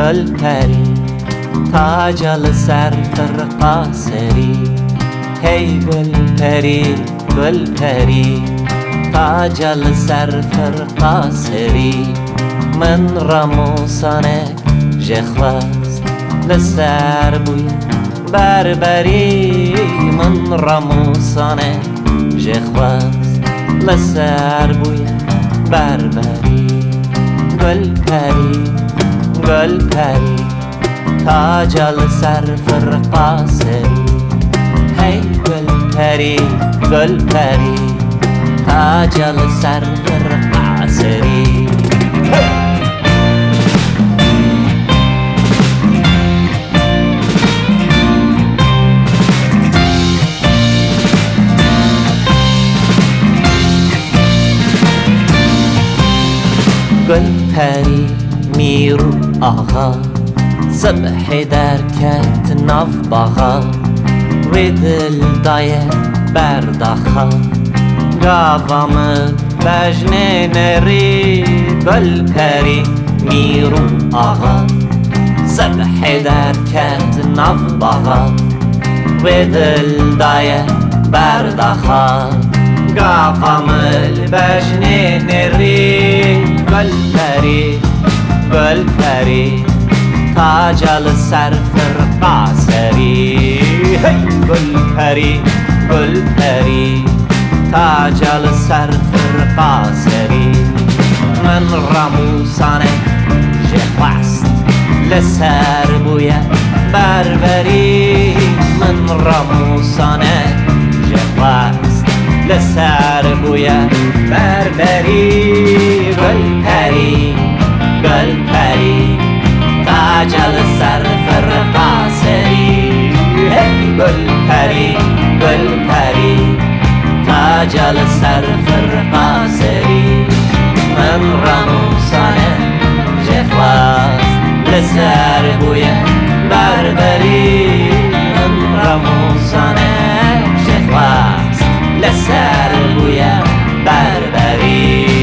گل پری تاجل سر فرقا سری هی گل پری تاجل سر فرقا سری من رموسانه جخواست لسر بوی بربری من رموسانه جخواست لسر بوی بربری گل پری تاجل سر فرقا سری هی گل پری تاجل سر فرقا سری گل پری میرو آقا صبح درکت ناف باغا و دل دایه برداخا گاوام بجنه نری گل پری میرو آقا صبح درکت ناف باغا و دل دایه برداخا گاوام بجنه نری گل پری تاجل سر فرقا سری گل پری تاجل سر فرقا سری من رموسانه جخواست لسر بوی بربری من رموسانه جخواست لسر بوی بربری گل پری تاجل سر فرقا سری گل پری تاجل سر فرقا سری من رموسانه جخواست لسر بوی بربری من رموسانه جخواست لسر بوی بربری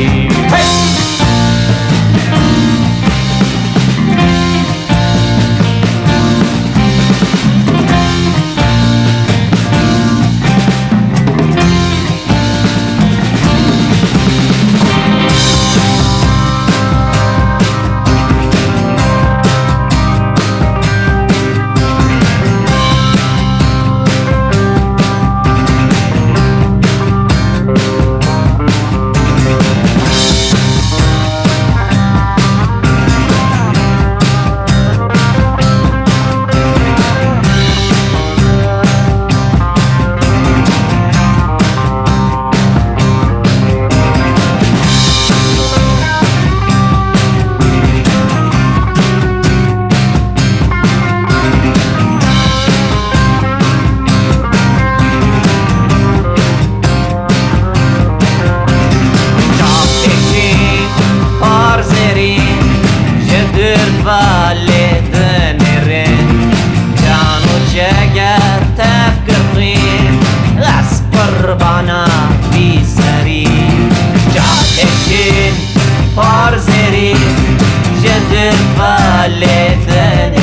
قربانا بی سری جاکشین پارزری جدر والدنرین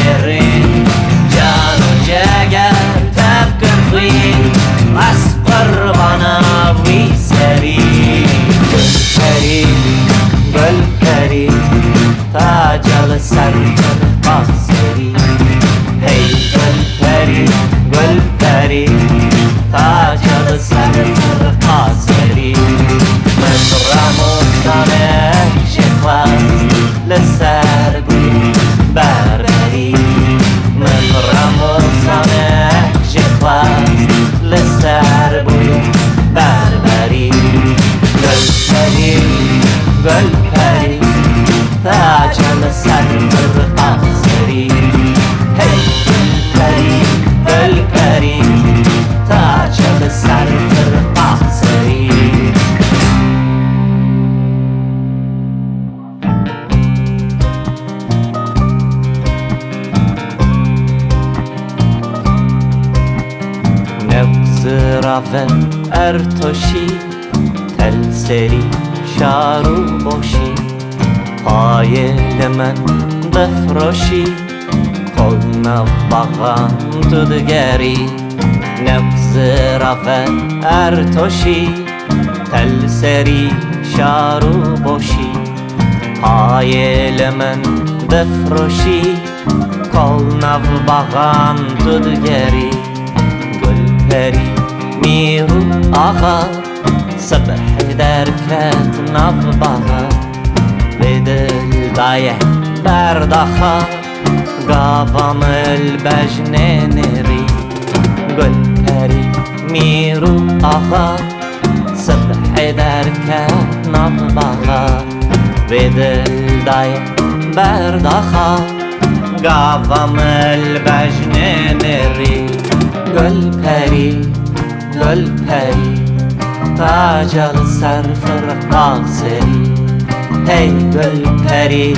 جان و جگر تفکر خوین از قربانا بی سری گل پری تاجل لسر بوی بربری من رموزانه جخواست لسر بوی بربری گل پری گل پری تاج لسر قاصری هی گل پری تاج لسر قاصری نقصرافه ارتوشی تل سری شارو باشی پایل من بفروشی کل نف باغم تو دگری نقصرافه ارتوشی تل سری شارو باشی پایل من بفروشی کل نف باغم تو دگری پری میرو آقا صبح درکت ناف باغا به دل دایه برداخا گاوام البجنه نری گل پری میرو آقا صبح درکت ناف باغا به دل دایه برداخا گاوام البجنه نری گل پری تاج سر قاصری هی گل پری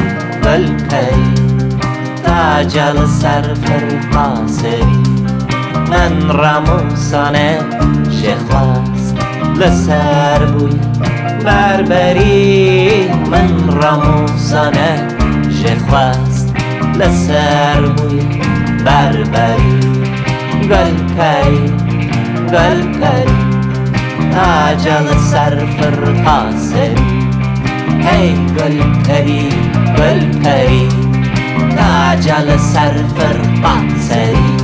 تاج سر قاصری من رموزانه شخواست لسر بوی بربری من رموزانه شخواست لسر بوی بربری گل پری تاج سر قاصری هی گل پری تاج سر قاصری